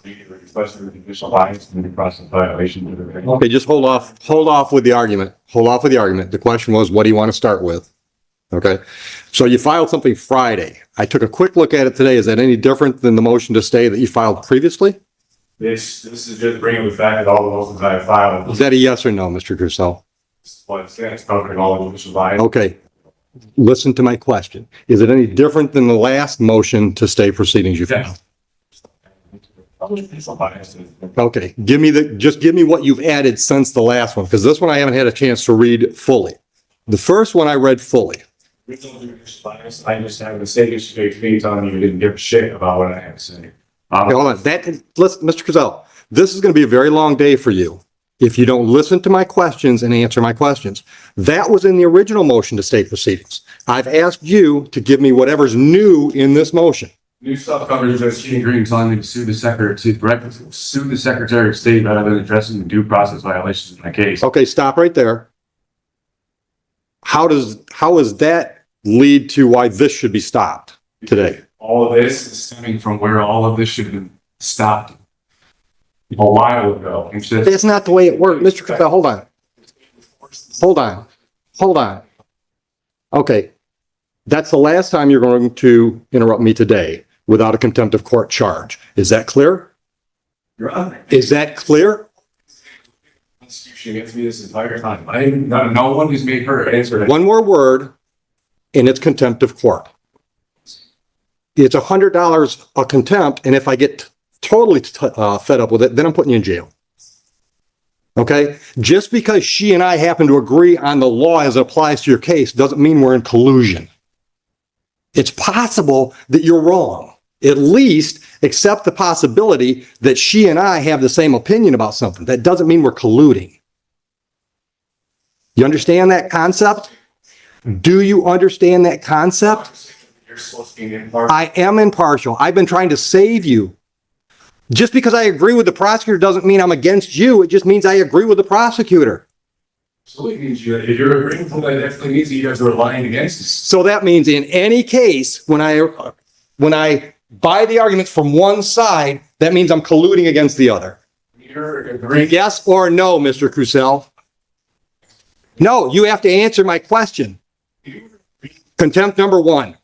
Okay, just hold off with the argument. Hold off with the argument. The question was, what do you want to start with? Okay, so you filed something Friday. I took a quick look at it today. Is that any different than the motion to stay that you filed previously? This is just bringing the fact that all the motions I have filed. Is that a yes or no, Mr. Crusoe? Well, it's covering all of the bias. Okay, listen to my question. Is it any different than the last motion to stay proceedings you filed? Okay, just give me what you've added since the last one, because this one I haven't had a chance to read fully. The first one I read fully. I just have a mistake straight to me telling you didn't give a shit about what I had to say. Okay, hold on. Mr. Crusoe, this is going to be a very long day for you if you don't listen to my questions and answer my questions. That was in the original motion to stay proceedings. I've asked you to give me whatever's new in this motion. New stuff covers Judge Gene Green telling me to sue the Secretary of State rather than addressing the due process violations in my case. Okay, stop right there. How does that lead to why this should be stopped today? All of this is stemming from where all of this should have been stopped a while ago. That's not the way it works. Mr. Crusoe, hold on. Okay, that's the last time you're going to interrupt me today without a contempt of court charge. Is that clear? Is that clear? She gets me this entire time. No one has made her answer. One more word, and it's contempt of court. It's $100 a contempt, and if I get totally fed up with it, then I'm putting you in jail. Okay? Just because she and I happen to agree on the law as it applies to your case doesn't mean we're in collusion. It's possible that you're wrong. At least accept the possibility that she and I have the same opinion about something. That doesn't mean we're colluding. You understand that concept? Do you understand that concept? You're supposed to be impartial. I am impartial. I've been trying to save you. Just because I agree with the prosecutor doesn't mean I'm against you. It just means I agree with the prosecutor. So it means if you're agreeing with that, that definitely means that you guys are lying against us. So that means in any case, when I buy the arguments from one side, that means I'm colluding against the other. You're agreeing. Yes or no, Mr. Crusoe? No, you have to answer my question. Contempt number one,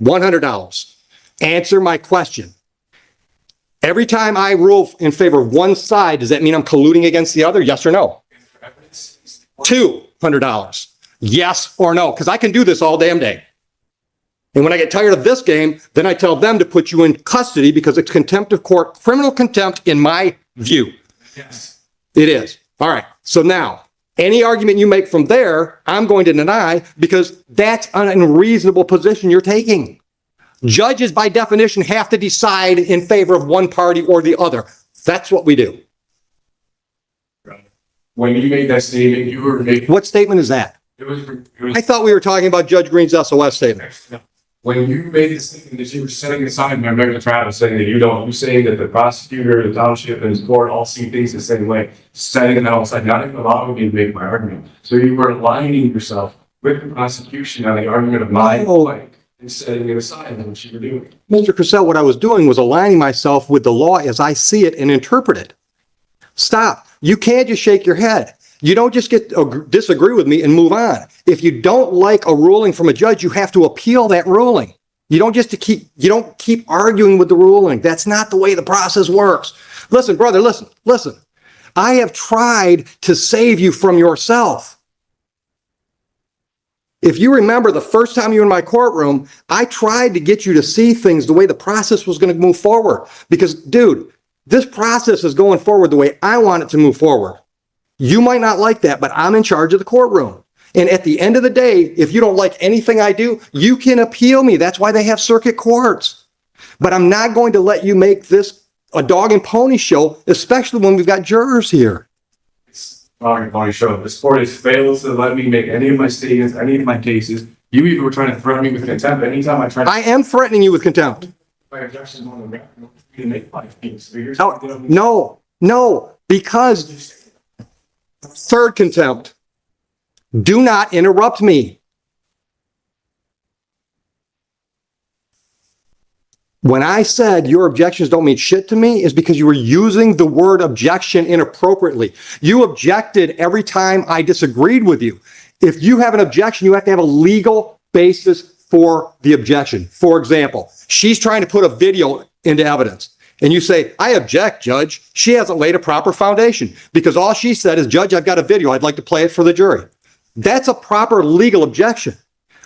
$100. Answer my question. Every time I rule in favor of one side, does that mean I'm colluding against the other? Yes or no? $200. Yes or no? Because I can do this all damn day. And when I get tired of this game, then I tell them to put you in custody because it's contempt of court, criminal contempt in my view. Yes. It is. All right. So now, any argument you make from there, I'm going to deny because that's an unreasonable position you're taking. Judges, by definition, have to decide in favor of one party or the other. That's what we do. When you made that statement, you were making. What statement is that? It was I thought we were talking about Judge Green's SOS statement. When you made the statement that you were setting aside my regular trial, saying that you're saying that the prosecutor, the township, and his court all see things the same way, setting that aside, not even allowing me to make my argument. So you were aligning yourself with the prosecution on the argument of my point and setting it aside than what you were doing. Mr. Crusoe, what I was doing was aligning myself with the law as I see it and interpret it. Stop. You can't just shake your head. You don't just disagree with me and move on. If you don't like a ruling from a judge, you have to appeal that ruling. You don't keep arguing with the ruling. That's not the way the process works. Listen, brother, listen. I have tried to save you from yourself. If you remember the first time you were in my courtroom, I tried to get you to see things the way the process was going to move forward. Because, dude, this process is going forward the way I want it to move forward. You might not like that, but I'm in charge of the courtroom. And at the end of the day, if you don't like anything I do, you can appeal me. That's why they have circuit courts. But I'm not going to let you make this a dog and pony show, especially when we've got jurors here. It's a dog and pony show. This court has failed to let me make any of my statements, any of my cases. You even were trying to threaten me with contempt anytime I tried to. I am threatening you with contempt. My objections on the record to make my case. No, because third contempt. Do not interrupt me. When I said your objections don't mean shit to me is because you were using the word objection inappropriately. You objected every time I disagreed with you. If you have an objection, you have to have a legal basis for the objection. For example, she's trying to put a video into evidence and you say, I object, Judge. She hasn't laid a proper foundation because all she said is, Judge, I've got a video. I'd like to play it for the jury. That's a proper legal objection.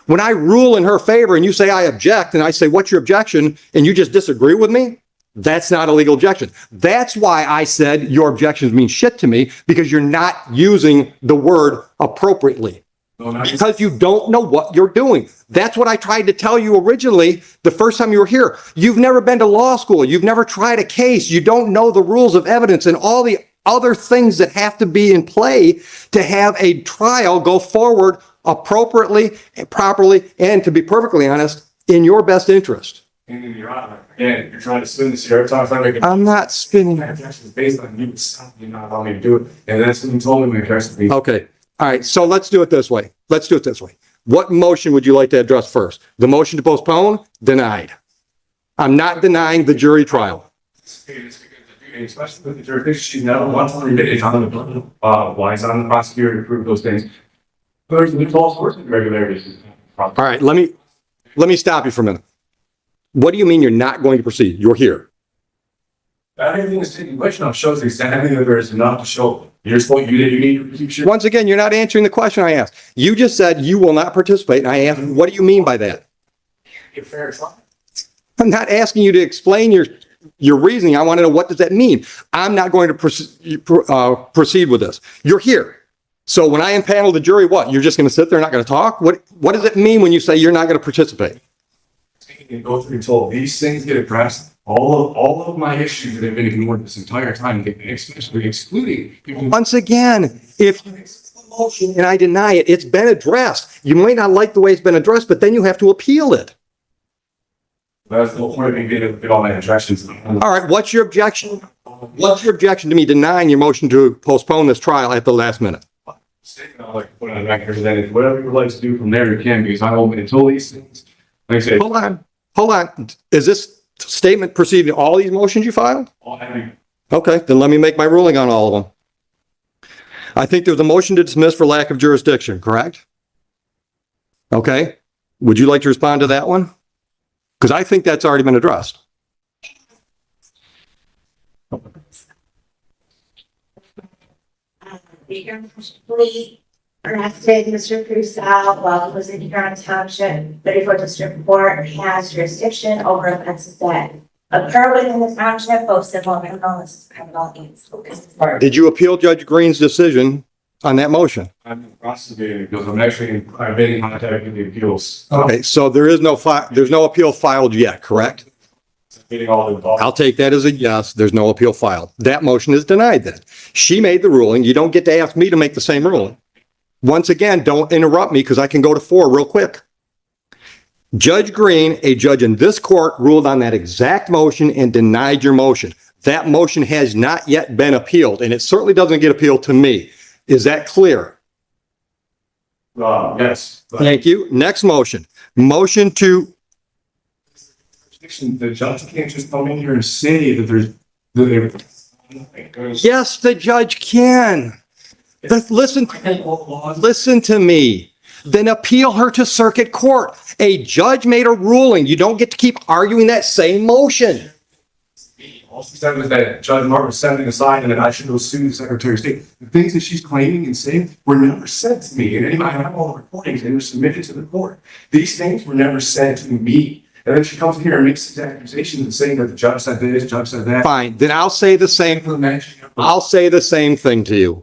When I rule in her favor and you say I object and I say, what's your objection? And you just disagree with me, that's not a legal objection. That's why I said your objections mean shit to me, because you're not using the word appropriately. Because you don't know what you're doing. That's what I tried to tell you originally the first time you were here. You've never been to law school. You've never tried a case. You don't know the rules of evidence and all the other things that have to be in play to have a trial go forward appropriately and properly, and to be perfectly honest, in your best interest. And Your Honor, again, you're trying to spin this here every time I make I'm not spinning. my objections based on you stopping me, not allowing me to do it. And that's what you told me when you addressed me. Okay. All right. So let's do it this way. Let's do it this way. What motion would you like to address first? The motion to postpone? Denied. I'm not denying the jury trial. Especially with the jurisdiction, she's never once permitted on why it's on the prosecutor to prove those things. There's all sorts of irregularities. All right. Let me stop you for a minute. What do you mean you're not going to proceed? You're here. Everything is taking place now shows exactly that there is enough to show. You need to keep sure. Once again, you're not answering the question I asked. You just said you will not participate. And I asked, what do you mean by that? Fair trial. I'm not asking you to explain your reasoning. I want to know, what does that mean? I'm not going to proceed with this. You're here. So when I impanel the jury, what? You're just going to sit there and not going to talk? What does it mean when you say you're not going to participate? And go through until these things get addressed. All of my issues that have been ignored this entire time, especially excluding people. Once again, if you accept the motion and I deny it, it's been addressed. You may not like the way it's been addressed, but then you have to appeal it. That's the whole point of me getting all my objections. All right, what's your objection? What's your objection to me denying your motion to postpone this trial at the last minute? I'd like to put on the record that if whatever you would like to do from there, you can, because I'm open until these things. Like I said, Hold on. Is this statement preceding all these motions you filed? Okay, then let me make my ruling on all of them. I think there's a motion to dismiss for lack of jurisdiction, correct? Okay. Would you like to respond to that one? Because I think that's already been addressed. Please arrested Mr. Crusoe while he was in Huron Township, but if a district court has jurisdiction over offenses that occur within the township, both civil and criminal, this is criminal and Did you appeal Judge Green's decision on that motion? I'm prosecuting because I've been in contact with the appeals. Okay, so there's no appeal filed yet, correct? Getting all involved. I'll take that as a yes. There's no appeal filed. That motion is denied then. She made the ruling. You don't get to ask me to make the same ruling. Once again, don't interrupt me because I can go to 4 real quick. Judge Green, a judge in this court, ruled on that exact motion and denied your motion. That motion has not yet been appealed, and it certainly doesn't get appealed to me. Is that clear? Yes. Thank you. Next motion. Motion to... The judge can't just come in here and say that Yes, the judge can. Listen to me. Then appeal her to circuit court. A judge made a ruling. You don't get to keep arguing that same motion. All she said was that Judge Martin was sending aside and that I should go sue the Secretary of State. The things that she's claiming and saying were never said to me. And I have all the recordings and they were submitted to the court. These things were never said to me. And then she comes here and makes these accusations and saying that the judge said this, the judge said that. Fine. Then I'll say the same. I'll say the same thing to you.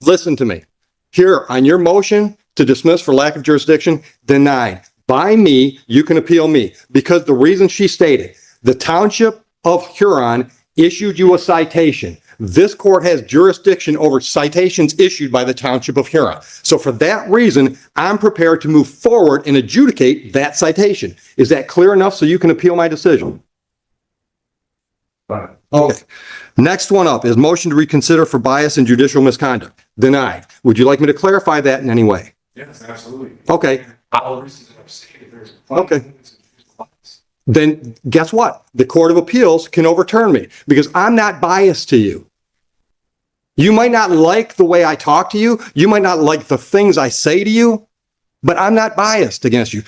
Listen to me. Here, on your motion to dismiss for lack of jurisdiction, denied. By me, you can appeal me. Because the reason she stated, the Township of Huron issued you a citation. This court has jurisdiction over citations issued by the Township of Huron. So for that reason, I'm prepared to move forward and adjudicate that citation. Is that clear enough so you can appeal my decision? Fine. Okay. Next one up is motion to reconsider for bias and judicial misconduct. Denied. Would you like me to clarify that in any way? Yes, absolutely. Okay. All the reasons that I've stated, there's Okay. then guess what? The Court of Appeals can overturn me because I'm not biased to you. You might not like the way I talk to you. You might not like the things I say to you, but I'm not biased against you.